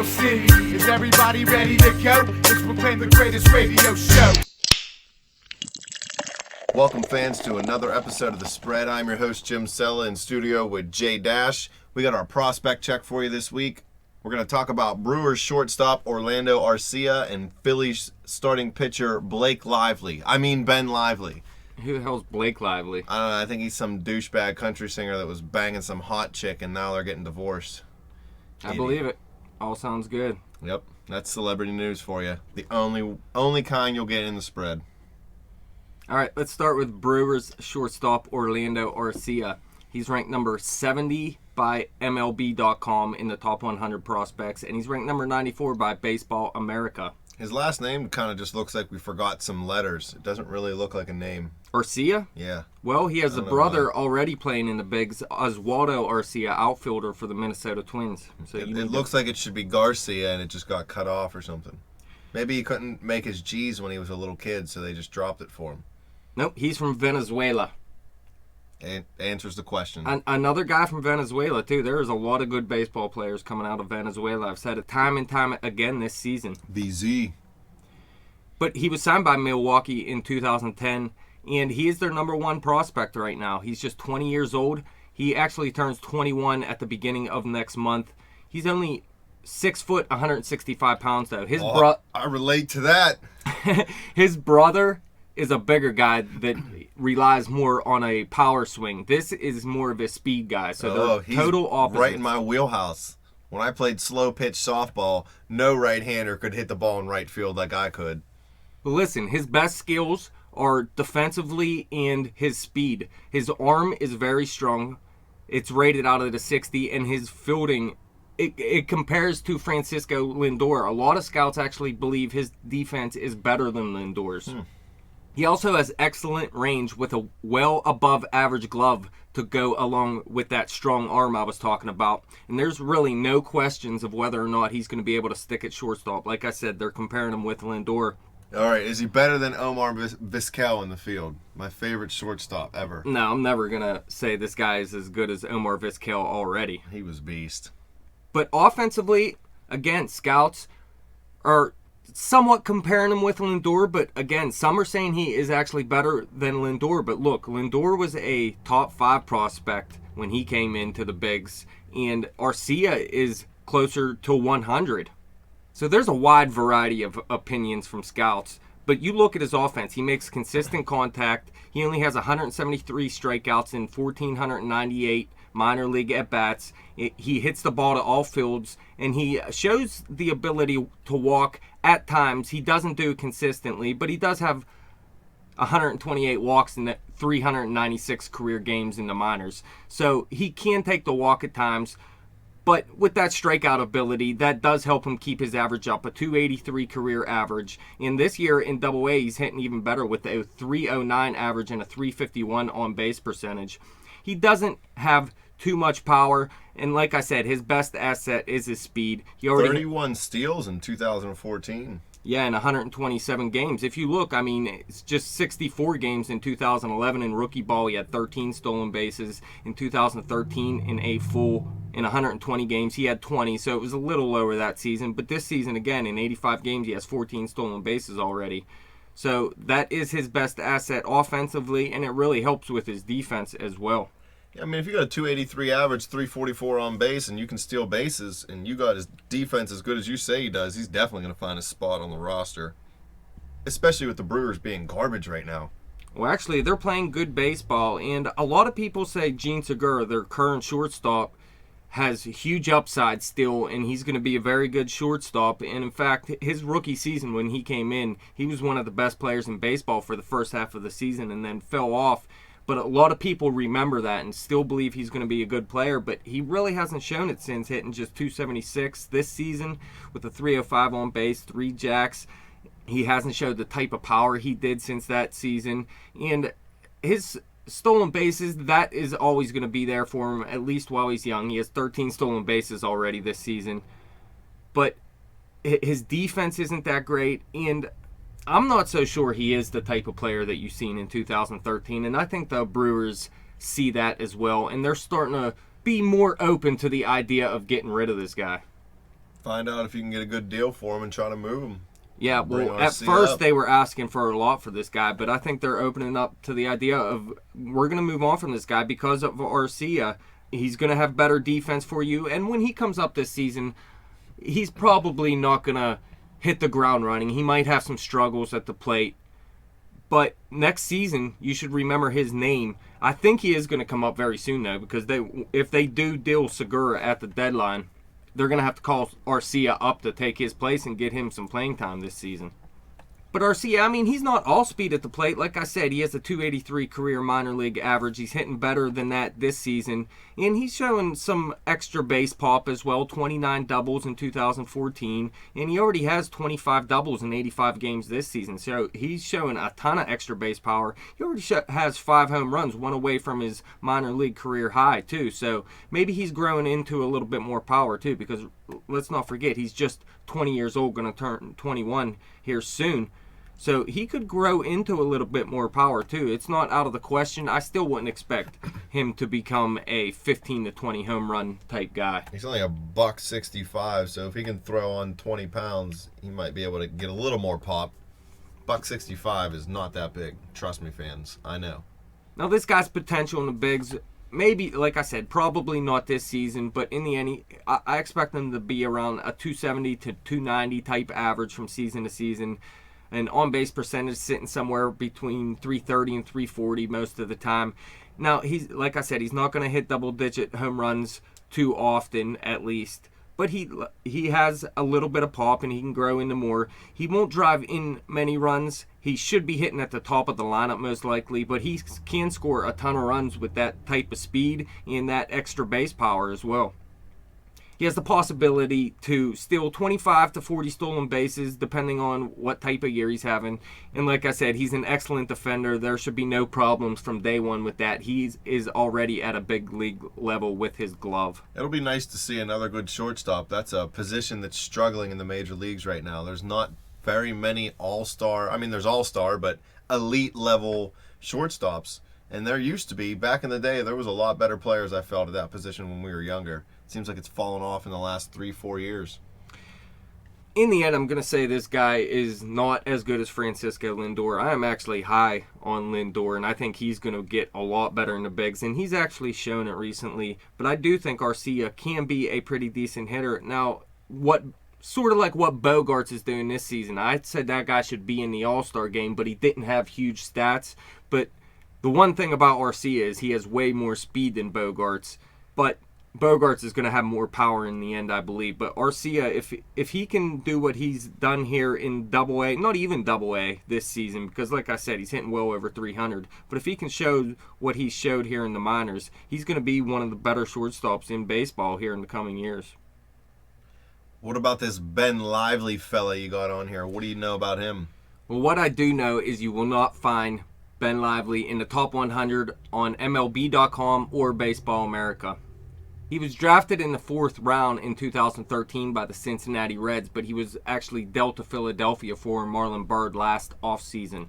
Steel City. Is everybody ready to go? Let's proclaim the greatest radio show. Welcome, fans, to another episode of The Spread. I'm your host, Jim Sella, in studio with Jay Dash. We got our prospect check for you this week. We're going to talk about Brewers shortstop Orlando Arcia and Phillies starting pitcher Blake Lively. Ben Lively. Who the hell's Blake Lively? I don't know. I think he's some douchebag country singer that was banging some hot chick and now they're getting divorced. I believe it. All sounds good. Yep, that's celebrity news for you. The only kind you'll get in the spread. All right, let's start with Brewers shortstop Orlando Arcia. He's ranked number 70 by MLB.com in the top 100 prospects, and he's ranked number 94 by Baseball America. His last name kind of just looks like we forgot some letters. It doesn't really look like a name. Arcia? Yeah. Well, he has a brother already playing in the bigs, Oswaldo Arcia, outfielder for the Minnesota Twins. So it looks like it should be Garcia, and it just got cut off or something. Maybe he couldn't make his G's when he was a little kid, so they just dropped it for him. Nope, he's from Venezuela. It answers the question. Another guy from Venezuela, too. There's a lot of good baseball players coming out of Venezuela. I've said it time and time again this season. VZ. But he was signed by Milwaukee in 2010, and he is their number one prospect right now. He's just 20 years old. He actually turns 21 at the beginning of next month. He's only 6 foot, 165 pounds, though. I relate to that. His brother is a bigger guy that relies more on a power swing. This is more of a speed guy, so they're total opposites. Right in my wheelhouse. When I played slow pitch softball, no right-hander could hit the ball in right field like I could. But listen, his best skills are defensively and his speed. His arm is very strong. It's rated out at a 60, and his fielding, it compares to Francisco Lindor. A lot of scouts actually believe his defense is better than Lindor's. He also has excellent range with a well above average glove to go along with that strong arm I was talking about. And there's really no questions of whether or not he's going to be able to stick at shortstop. Like I said, they're comparing him with Lindor. All right, is he better than Omar Vizquel in the field? My favorite shortstop ever. No, I'm never going to say this guy is as good as Omar Vizquel already. He was beast. But offensively, again, scouts are somewhat comparing him with Lindor, but again, some are saying he is actually better than Lindor. But look, Lindor was a top 5 prospect when he came into the bigs, and Arcia is closer to 100. So there's a wide variety of opinions from scouts. But you look at his offense, he makes consistent contact. He only has 173 strikeouts in 1,498 minor league at-bats. He hits the ball to all fields, and he shows the ability to walk at times. He doesn't do it consistently, but he does have 128 walks in the 396 career games in the minors. So he can take the walk at times, but with that strikeout ability, that does help him keep his average up, a 283 career average. And this year in Double-A, he's hitting even better with a 309 average and a 351 on-base percentage. He doesn't have too much power, and like I said, his best asset is his speed. He already 31 steals in 2014. Yeah, in 127 games. If you look, it's just 64 games in 2011 in rookie ball. He had 13 stolen bases. In 2013, in 120 games, he had 20, so it was a little lower that season. But this season, again, in 85 games, he has 14 stolen bases already. So that is his best asset offensively, and it really helps with his defense as well. If you got a 283 average, 344 on base, and you can steal bases, and you got his defense as good as you say he does, he's definitely going to find a spot on the roster. Especially with the Brewers being garbage right now. Well, actually, they're playing good baseball, and a lot of people say Gene Segura, their current shortstop, has huge upside still, and he's going to be a very good shortstop. And in fact, his rookie season when he came in, he was one of the best players in baseball for the first half of the season and then fell off. But a lot of people remember that and still believe he's going to be a good player, but he really hasn't shown it since hitting just 276 this season with a 305 on base, 3 jacks. He hasn't showed the type of power he did since that season. And his stolen bases, that is always going to be there for him, at least while he's young. He has 13 stolen bases already this season. But his defense isn't that great, and I'm not so sure he is the type of player that you've seen in 2013, and I think the Brewers see that as well, and they're starting to be more open to the idea of getting rid of this guy. Find out if you can get a good deal for him and try to move him. Yeah, Bring well, at Arcia first up. they were asking for a lot for this guy, but I think they're opening up to the idea of we're going to move on from this guy because of Arcia. He's going to have better defense for you, and when he comes up this season, he's probably not going to hit the ground running. He might have some struggles at the plate, but next season you should remember his name. I think he is going to come up very soon, though, because if they do deal Segura at the deadline, they're going to have to call Arcia up to take his place and get him some playing time this season. But Arcia, I mean, he's not all speed at the plate. Like I said, he has a 283 career minor league average. He's hitting better than that this season. And he's showing some extra base pop as well, 29 doubles in 2014. And he already has 25 doubles in 85 games this season. So he's showing a ton of extra base power. He already has 5 home runs, one away from his minor league career high, too. So maybe he's growing into a little bit more power, too, because let's not forget, he's just 20 years old, going to turn 21 here soon. So he could grow into a little bit more power too. It's not out of the question. I still wouldn't expect him to become a 15 to 20 home run type guy. He's only $165, so if he can throw on 20 pounds, he might be able to get a little more pop. $165 is not that big. Trust me, fans. I know. Now this guy's potential in the bigs, maybe, like I said, probably not this season, but in the end, I expect him to be around a 270 to 290 type average from season to season. And on-base percentage sitting somewhere between 330 and 340 most of the time. Now, he's like I said, he's not going to hit double-digit home runs too often, at least. But he has a little bit of pop, and he can grow into more. He won't drive in many runs. He should be hitting at the top of the lineup most likely, but he can score a ton of runs with that type of speed and that extra base power as well. He has the possibility to steal 25 to 40 stolen bases depending on what type of year he's having. And like I said, he's an excellent defender. There should be no problems from day one with that. He is already at a big league level with his glove. It'll be nice to see another good shortstop. That's a position that's struggling in the major leagues right now. There's not very many all-star. I mean, there's all-star, but elite level shortstops. And there used to be, back in the day, there was a lot better players I felt at that position when we were younger. Seems like it's fallen off in the last 3-4 years. In the end, I'm going to say this guy is not as good as Francisco Lindor. I am actually high on Lindor, and I think he's going to get a lot better in the bigs, and he's actually shown it recently. But I do think Arcia can be a pretty decent hitter. Now, sort of like what Bogarts is doing this season. I said that guy should be in the All-Star game, but he didn't have huge stats. But the one thing about Arcia is he has way more speed than Bogarts. But Bogarts is going to have more power in the end, I believe. But Arcia, if he can do what he's done here in Double-A, not even Double-A this season, because like I said, he's hitting well over 300. But if he can show what he showed here in the minors, he's going to be one of the better shortstops in baseball here in the coming years. What about this Ben Lively fella you got on here? What do you know about him? Well, what I do know is you will not find Ben Lively in the top 100 on MLB.com or Baseball America. He was drafted in the 4th round in 2013 by the Cincinnati Reds, but he was actually dealt to Philadelphia for Marlon Byrd last offseason.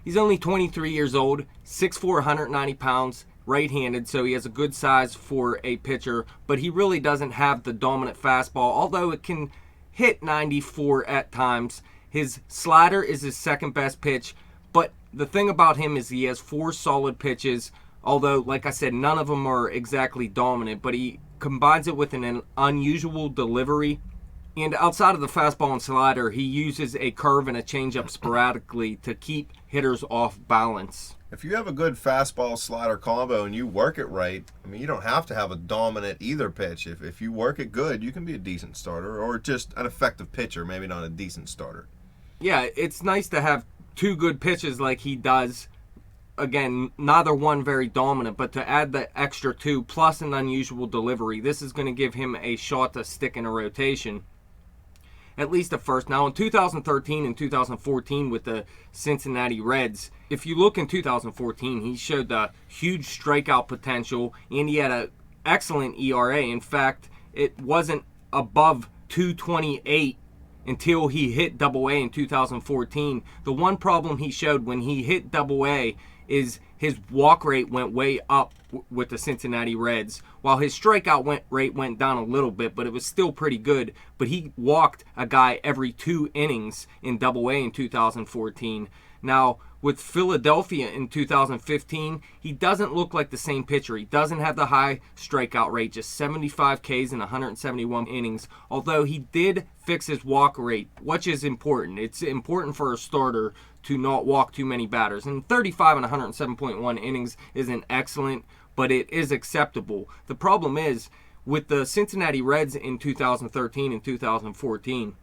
He's only 23 years old, 6'4", 190 pounds, right-handed, so he has a good size for a pitcher, but he really doesn't have the dominant fastball, although it can hit 94 at times. His slider is his second best pitch, but the thing about him is he has 4 solid pitches. Although, like I said, none of them are exactly dominant, but he combines it with an unusual delivery. And outside of the fastball and slider, he uses a curve and a changeup sporadically to keep hitters off balance. If you have a good fastball slider combo and you work it right, I mean, you don't have to have a dominant either pitch. If you work it good, you can be a decent starter or just an effective pitcher, maybe not a decent starter. Yeah, it's nice to have 2 good pitches like he does. Again, neither one very dominant, but to add the extra 2 plus an unusual delivery, this is going to give him a shot to stick in a rotation, at least at first. Now, in 2013 and 2014 with the Cincinnati Reds, if you look in 2014, he showed the huge strikeout potential, and he had an excellent ERA. In fact, it wasn't above 228 until he hit Double-A in 2014. The one problem he showed when he hit Double-A is his walk rate went way up with the Cincinnati Reds, while his strikeout rate went down a little bit, but it was still pretty good. But he walked a guy every 2 innings in Double-A in 2014. Now, with Philadelphia in 2015, he doesn't look like the same pitcher. He doesn't have the high strikeout rate, just 75 Ks in 171 innings, although he did fix his walk rate, which is important. It's important for a starter to not walk too many batters. And 35 and 107.1 innings isn't excellent, but it is acceptable. The problem is, with the Cincinnati Reds in 2013 and 2014,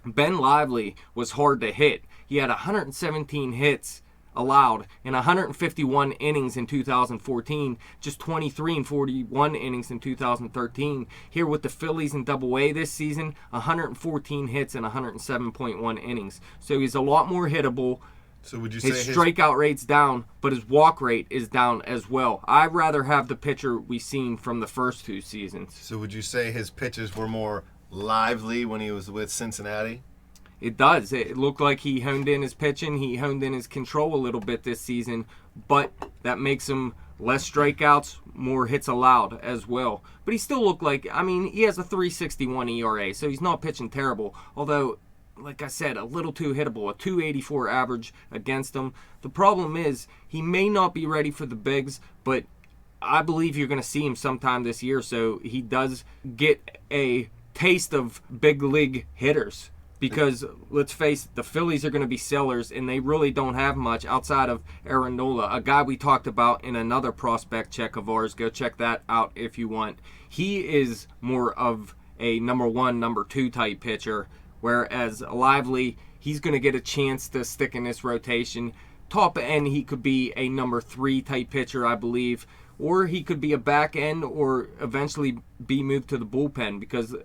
Ben Lively was hard to hit. He had 117 hits allowed in 151 innings in 2014, just 23 and 41 innings in 2013. Here with the Phillies in Double-A this season, 114 hits and 107.1 innings. So he's a lot more hittable. So would you say his strikeout rate's down, but his walk rate is down as well. I'd rather have the pitcher we've seen from the first 2 seasons. So would you say his pitches were more lively when he was with Cincinnati? It does. It looked like he honed in his pitching. He honed in his control a little bit this season, but that makes him less strikeouts, more hits allowed as well. But he still looked like, he has a 3.61 ERA, so he's not pitching terrible. Although, like I said, a little too hittable, a 2.84 average against him. The problem is he may not be ready for the bigs, but I believe you're going to see him sometime this year, so he does get a taste of big league hitters. Because, let's face it, the Phillies are going to be sellers, and they really don't have much outside of Aaron Nola, a guy we talked about in another prospect check of ours. Go check that out if you want. He is more of a number 1, number 2 type pitcher, whereas Lively, he's going to get a chance to stick in this rotation. Top end, he could be a number 3 type pitcher, I believe, or he could be a back end or eventually be moved to the bullpen because,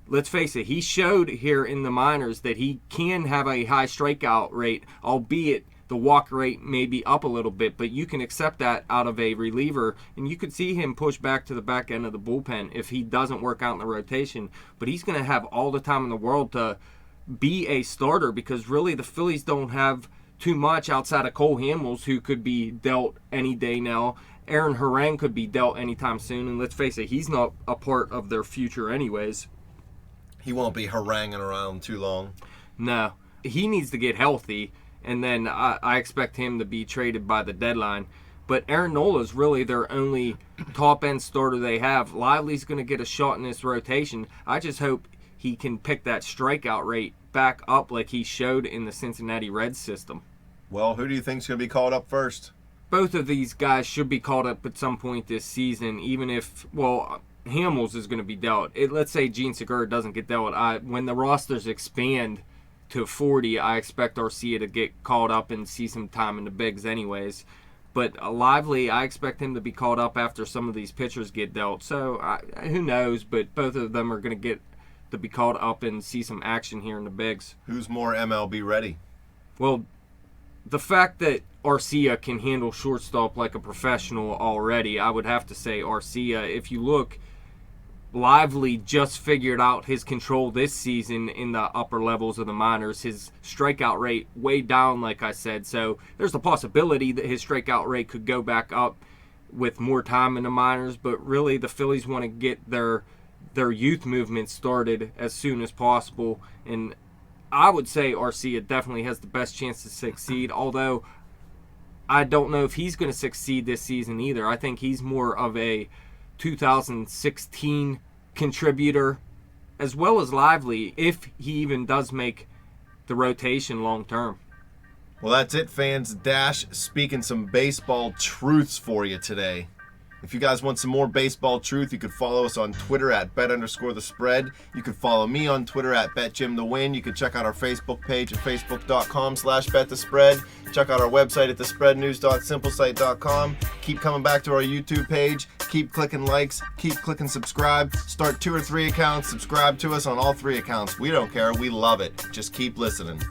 let's face it, he showed here in the minors that he can have a high strikeout rate, albeit the walk rate may be up a little bit, but you can accept that out of a reliever, and you could see him push back to the back end of the bullpen if he doesn't work out in the rotation. But he's going to have all the time in the world to be a starter because really the Phillies don't have too much outside of Cole Hamels, who could be dealt any day now. Aaron Harang could be dealt anytime soon, and let's face it, he's not a part of their future anyways. He won't be haranguing around too long. No. He needs to get healthy, and then I expect him to be traded by the deadline. But Aaron Nola is really their only top-end starter they have. Lively's going to get a shot in this rotation. I just hope he can pick that strikeout rate back up like he showed in the Cincinnati Reds system. Well, who do you think's going to be called up first? Both of these guys should be called up at some point this season, even if, Hamels is going to be dealt. Let's say Gene Segura doesn't get dealt. When the rosters expand to 40, I expect Arcia to get called up and see some time in the bigs anyways. But Lively, I expect him to be called up after some of these pitchers get dealt. So who knows, but both of them are going to get to be called up and see some action here in the bigs. Who's more MLB ready? Well, the fact that Arcia can handle shortstop like a professional already, I would have to say Arcia. If you look, Lively just figured out his control this season in the upper levels of the minors. His strikeout rate way down, like I said. So there's a possibility that his strikeout rate could go back up with more time in the minors. But really, the Phillies want to get their youth movement started as soon as possible. And I would say Arcia definitely has the best chance to succeed, although I don't know if he's going to succeed this season either. I think he's more of a 2016 contributor, as well as Lively, if he even does make the rotation long term. Well, that's it, fans. Dash speaking some baseball truths for you today. If you guys want some more baseball truth, you could follow us on Twitter at bet_the_spread. You could follow me on Twitter at betjimthewin. You could check out our Facebook page at facebook.com/betthespread. Check out our website at thespreadnews.simplesite.com. Keep coming back to our YouTube page. Keep clicking likes. Keep clicking subscribe. Start 2 or 3 accounts. Subscribe to us on all 3 accounts. We don't care. We love it. Just keep listening.